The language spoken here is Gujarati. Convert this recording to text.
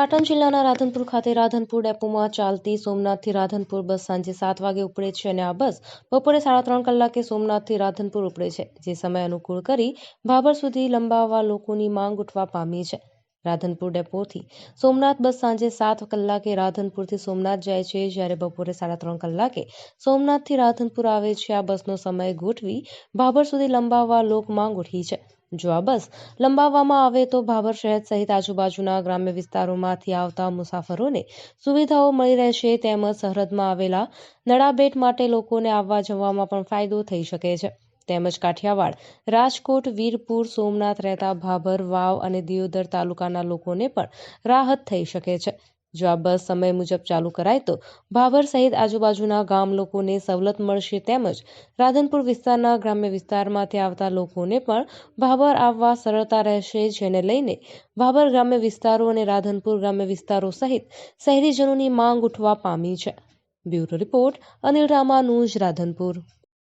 પાટણ જિલ્લાના રાધનપુર ખાતે રાધનપુર ડેપોમાં ચાલતી સોમનાથથી રાધનપુર બસ સાંજે 7 વાગે ઉપડે છે અને આ બસ બપોરે 3:30 કલાકે સોમનાથથી રાધનપુર ઉપડે છે, જે સમય અનુકૂળ કરી ભાભર સુધી લંબાવવા લોકોની માંગ ઉઠવા પામી છે। રાધનપુર ડેપોથી સોમનાથ બસ સાંજે 7 કલાકે રાધનપુરથી સોમનાથ જાય છે, જ્યારે બપોરે 3:30 કલાકે સોમનાથથી રાધનપુર આવે છે। આ બસનો સમય ગોઠવી ભાભર સુધી લંબાવવા લોક માંગ ઉઠી છે। જો આ બસ લંબાવવામાં આવે તો ભાભર શહેર સહિત આજુબાજુના ગ્રામ્ય વિસ્તારોમાંથી આવતા મુસાફરોને સુવિધાઓ મળી રહેશે, તેમજ સરહદમાં આવેલા નડાબેટ માટે લોકોને આવવા જવામાં પણ ફાયદો થઈ શકે છે। તેમજ કાઠિયાવાડ, રાજકોટ, વીરપુર, સોમનાથ રહેતા ભાભર, વાવ અને દિયોદર તાલુકાના લોકોને પણ રાહત થઈ શકે છે। જો આ બસ સમય મુજબ ચાલુ કરાય તો ભાભર સહિત આજુબાજુના ગામ લોકોને સવલત મળશે, તેમજ રાધનપુર વિસ્તારના ગ્રામ્ય વિસ્તારમાંથી આવતા લોકોને પણ ભાભર આવવા સરળતા રહેશે, જેને લઈને ભાભર ગ્રામ્ય વિસ્તારો અને રાધનપુર ગ્રામ્ય વિસ્તારો સહિત શહેરીજનોની માંગ ઉઠવા પામી છે। Bureau report, Anil Ramanuj, Radhanpur.